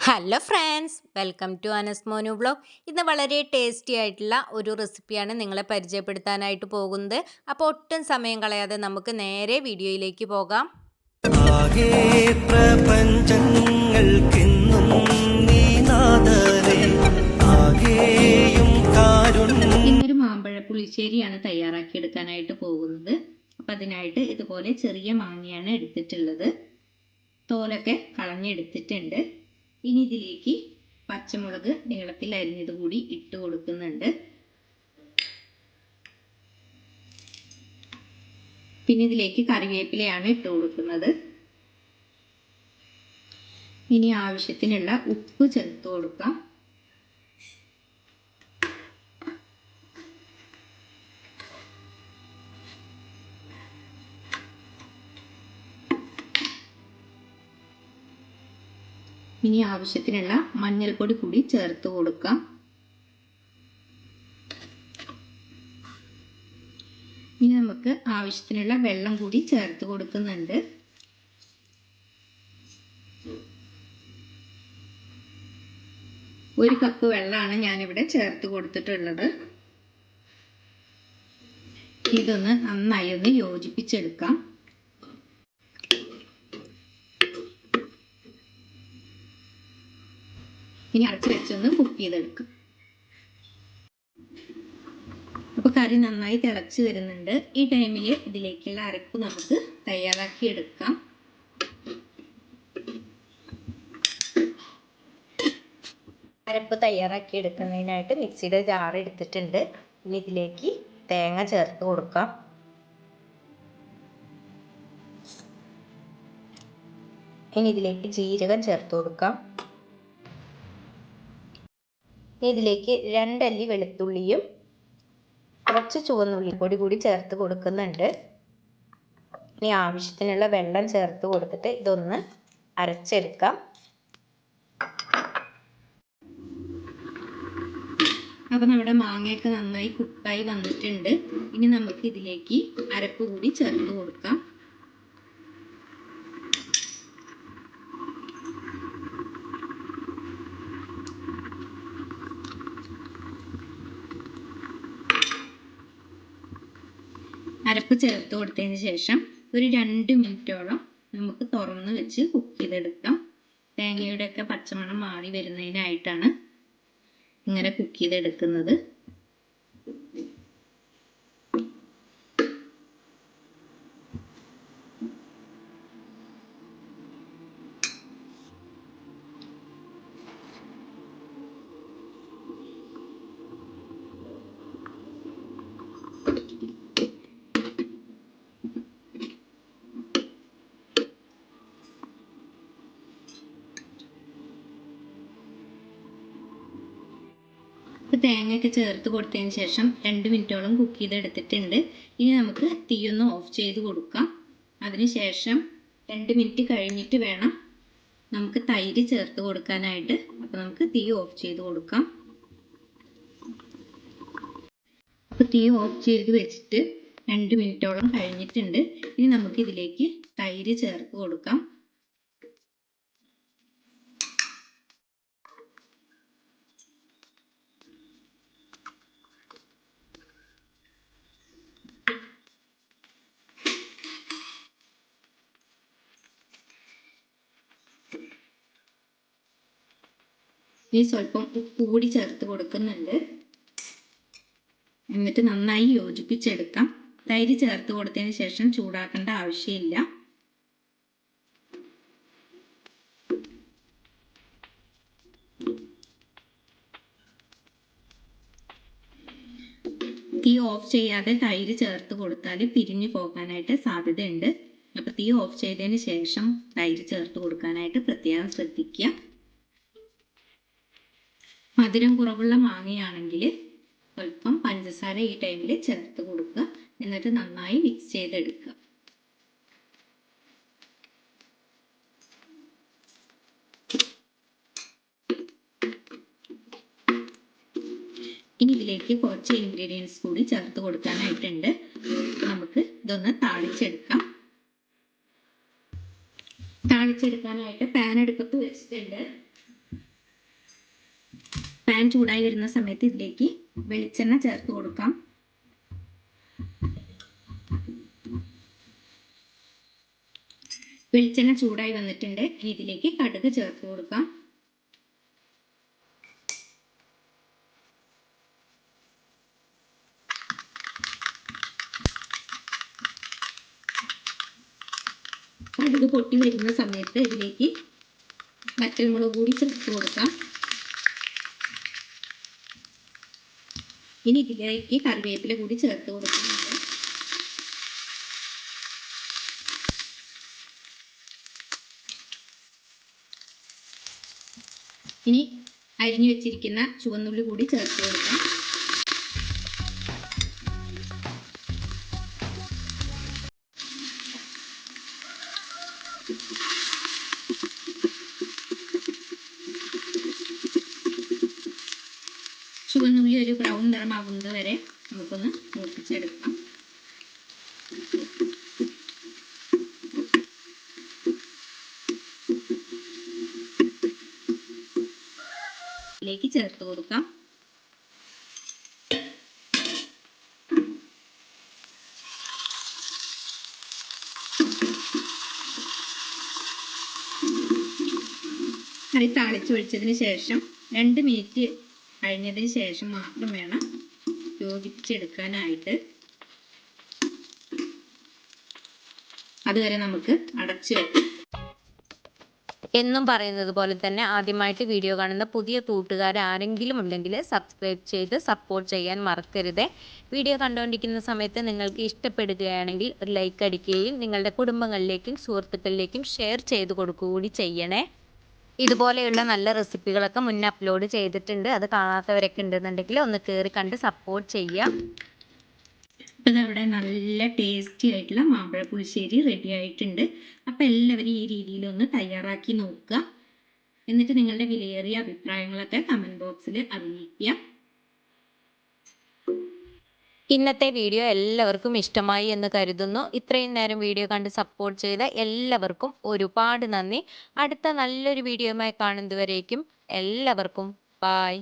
Hello friends, welcome to Anas Monu vlog. ഇന്ന് വളരെ tasty ആയിട്ടുള്ള ഒരു റെസിപ്പിയാണ് നിങ്ങളെ പരിചയപ്പെടുത്താനായിട്ട് പോകുന്നത്. അപ്പോൾ ഒട്ടും സമയം കളയാതെ നമുക്ക് നേരെ വീഡിയോയിലേക്ക് പോകാം. ആകെ പ്രപഞ്ചങ്ങൾക്കെന്നും നീനാദരേ ആകെയും കാരുണ്യം. ഇന്നൊരു മാമ്പഴ പുളിശ്ശേരിയാണ് തയ്യാറാക്കിയെടുക്കാനായിട്ട് പോകുന്നത്. അപ്പം അതിനായിട്ട് ഇതുപോലെ ചെറിയ മാങ്ങയാണ് എടുത്തിട്ടുള്ളത്. തോലൊക്കെ കളഞ്ഞെടുത്തിട്ടുണ്ട്. ഇനി ഇതിലേക്ക് പച്ചമുളക് നീളത്തിൽ അരിഞ്ഞത് കൂടി ഇട്ട് കൊടുക്കുന്നുണ്ട്. പിന്നെ ഇതിലേക്ക് കറിവേപ്പിലയാണ് ഇട്ട് കൊടുക്കുന്നത്. ഇനി ആവശ്യത്തിനുള്ള ഉപ്പ് ചേർത്ത് കൊടുക്കാം. ഇനി ആവശ്യത്തിനുള്ള മഞ്ഞൾപ്പൊടി കൂടി ചേർത്ത് കൊടുക്കാം. ഇനി നമുക്ക് ആവശ്യത്തിനുള്ള വെള്ളം കൂടി ചേർത്ത് കൊടുക്കുന്നുണ്ട്. ഒരു കപ്പ് വെള്ളമാണ് ഞാനിവിടെ ചേർത്ത് കൊടുത്തിട്ടുള്ളത്. ഇതൊന്ന് നന്നായി ഒന്ന് യോജിപ്പിച്ചെടുക്കാം. ഇനി അടച്ച് വെച്ചൊന്ന് കുക്ക് ചെയ്തെടുക്കാം. അപ്പോൾ കറി നന്നായി തിളച്ച് വരുന്നുണ്ട്. ഈ ടൈമിൽ ഇതിലേക്കുള്ള അരപ്പ് നമുക്ക് തയ്യാറാക്കി എടുക്കാം. അരപ്പ് തയ്യാറാക്കി എടുക്കുന്നതിനായിട്ട് മിക്സിയുടെ ജാർ എടുത്തിട്ടുണ്ട്. ഇനി ഇതിലേക്ക് തേങ്ങ ചേർത്ത് കൊടുക്കാം. ഇനി ഇതിലേക്ക് ജീരകം ചേർത്ത് കൊടുക്കാം. ഇതിലേക്ക് 2 അല്ലി വെളുത്തുള്ളിയും കുറച്ച് ചുവന്നുള്ളി പൊടി കൂടി ചേർത്ത് കൊടുക്കുന്നുണ്ട്. ഇനി ആവശ്യത്തിനുള്ള വെള്ളം ചേർത്ത് കൊടുത്തിട്ട് ഇതൊന്ന് അരച്ചെടുക്കാം. അപ്പോൾ നമ്മുടെ മാങ്ങയൊക്കെ നന്നായി കുക്കായി വന്നിട്ടുണ്ട്. ഇനി നമുക്ക് ഇതിലേക്ക് അരപ്പ് കൂടി ചേർത്ത് കൊടുക്കാം. അരപ്പ് ചേർത്ത് കൊടുത്തതിന് ശേഷം ഒരു 2 മിനിറ്റോളം നമുക്ക് തുറന്ന് വെച്ച് കുക്ക് ചെയ്തെടുക്കാം. തേങ്ങയുടെയൊക്കെ പച്ചമണം മാറി വരുന്നതിനായിട്ടാണ് ഇങ്ങനെ കുക്ക് ചെയ്തെടുക്കുന്നത്. തേങ്ങയൊക്കെ ചേർത്ത് കൊടുത്തതിന് ശേഷം 2 മിനിറ്റോളം കുക്ക് ചെയ്തെടുത്തിട്ടുണ്ട്. ഇനി നമുക്ക് തീയൊന്ന് ഓഫ് ചെയ്ത് കൊടുക്കാം. അതിനുശേഷം 2 മിനിറ്റ് കഴിഞ്ഞിട്ട് വേണം നമുക്ക് തൈര് ചേർത്ത് കൊടുക്കാനായിട്ട്. അപ്പോൾ നമുക്ക് തീ ഓഫ് ചെയ്ത് കൊടുക്കാം. അപ്പോൾ തീ ഓഫ് ചെയ്ത് വെച്ചിട്ട് 2 മിനിറ്റോളം കഴിഞ്ഞിട്ടുണ്ട്. ഇനി നമുക്ക് ഇതിലേക്ക് തൈര് ചേർത്ത് കൊടുക്കാം. ഇനി സ്വല്പം ഉപ്പ് കൂടി ചേർത്ത് കൊടുക്കുന്നുണ്ട്. എന്നിട്ട് നന്നായി യോജിപ്പിച്ചെടുക്കാം. തൈര് ചേർത്ത് കൊടുത്തതിന് ശേഷം ചൂടാക്കേണ്ട ആവശ്യമില്ല. തീ ഓഫ് ചെയ്യാതെ തൈര് ചേർത്ത് കൊടുത്താൽ പിരിഞ്ഞു പോകാനായിട്ട് സാധ്യതയുണ്ട്. അപ്പോൾ തീ ഓഫ് ചെയ്തതിന് ശേഷം തൈര് ചേർത്ത് കൊടുക്കാനായിട്ട് പ്രത്യേകം ശ്രദ്ധിക്കുക. മധുരം കുറവുള്ള മാങ്ങയാണെങ്കിൽ സ്വല്പം പഞ്ചസാര ഈ ടൈമിൽ ചേർത്ത് കൊടുക്കുക. എന്നിട്ട് നന്നായി മിക്സ് ചെയ്തെടുക്കുക. ഇനി ഇതിലേക്ക് കുറച്ച് ഇൻഗ്രീഡിയൻസ് കൂടി ചേർത്ത് കൊടുക്കാനായിട്ടുണ്ട്. നമുക്ക് ഇതൊന്ന് താളിച്ചെടുക്കാം. താളിച്ചെടുക്കാനായിട്ട് പാൻ അടുപ്പത്ത് വെച്ചിട്ടുണ്ട്. പാൻ ചൂടായി വരുന്ന സമയത്ത് ഇതിലേക്ക് വെളിച്ചെണ്ണ ചേർത്ത് കൊടുക്കാം. വെളിച്ചെണ്ണ ചൂടായി വന്നിട്ടുണ്ട്. ഇനി ഇതിലേക്ക് കടുക് ചേർത്ത് കൊടുക്കാം. കടുക് പൊട്ടി വരുന്ന സമയത്ത് ഇതിലേക്ക് വറ്റൽമുളക് കൂടി ചേർത്ത് കൊടുക്കാം. ഇനി ഇതിലേക്ക് കറിവേപ്പില കൂടി ചേർത്ത് കൊടുക്കുന്നുണ്ട്. ഇനി അരിഞ്ഞു വെച്ചിരിക്കുന്ന ചുവന്നുള്ളി കൂടി ചേർത്ത് കൊടുക്കാം. ചുവന്നുള്ളി ഒരു ബ്രൗൺ നിറമാകുന്നത് വരെ നമുക്കൊന്ന് മൂപ്പിച്ചെടുക്കാം. ഇതിലേക്ക് ചേർത്ത് കൊടുക്കാം. കറി താളിച്ചൊഴിച്ചതിന് ശേഷം 2 മിനിറ്റ് കഴിഞ്ഞതിന് ശേഷം മാത്രം വേണം യോജിപ്പിച്ചെടുക്കാനായിട്ട്. അതുവരെ നമുക്ക് അടച്ചു വെക്കാം. എന്നും പറയുന്നത് പോലെ തന്നെ ആദ്യമായിട്ട് വീഡിയോ കാണുന്ന പുതിയ കൂട്ടുകാർ ആരെങ്കിലും ഉണ്ടെങ്കിൽ സബ്സ്ക്രൈബ് ചെയ്ത് സപ്പോർട്ട് ചെയ്യാൻ മറക്കരുത്. വീഡിയോ കണ്ടുകൊണ്ടിരിക്കുന്ന സമയത്ത് നിങ്ങൾക്ക് ഇഷ്ടപ്പെടുകയാണെങ്കിൽ ഒരു ലൈക്ക് അടിക്കുകയും നിങ്ങളുടെ കുടുംബങ്ങളിലേക്കും സുഹൃത്തുക്കളിലേക്കും ഷെയർ ചെയ്ത് കൊടുക്കുക കൂടി ചെയ്യണേ. ഇതുപോലെയുള്ള നല്ല റെസിപ്പികളൊക്കെ മുന്നേ അപ്ലോഡ് ചെയ്തിട്ടുണ്ട്. അത് കാണാത്തവരൊക്കെ ഉണ്ടെന്നുണ്ടെങ്കിൽ ഒന്ന് കയറി കണ്ട് സപ്പോർട്ട് ചെയ്യാം. അപ്പോൾ ഇതവിടെ നല്ല ടേസ്റ്റി ആയിട്ടുള്ള മാമ്പഴ പുളിശ്ശേരി റെഡി ആയിട്ടുണ്ട്. അപ്പോൾ എല്ലാവരും ഈ രീതിയിലൊന്ന് തയ്യാറാക്കി നോക്കുക. എന്നിട്ട് നിങ്ങളുടെ വിലയേറിയ അഭിപ്രായങ്ങളൊക്കെ കമൻറ്റ് ബോക്സിൽ അറിയിക്കുക. ഇന്നത്തെ വീഡിയോ എല്ലാവർക്കും ഇഷ്ടമായി എന്ന് കരുതുന്നു. ഇത്രയും നേരം വീഡിയോ കണ്ട് സപ്പോർട്ട് ചെയ്ത എല്ലാവർക്കും ഒരുപാട് നന്ദി. അടുത്ത നല്ലൊരു വീഡിയോയുമായി കാണുന്നതുവരേക്കും എല്ലാവർക്കും ബായ്.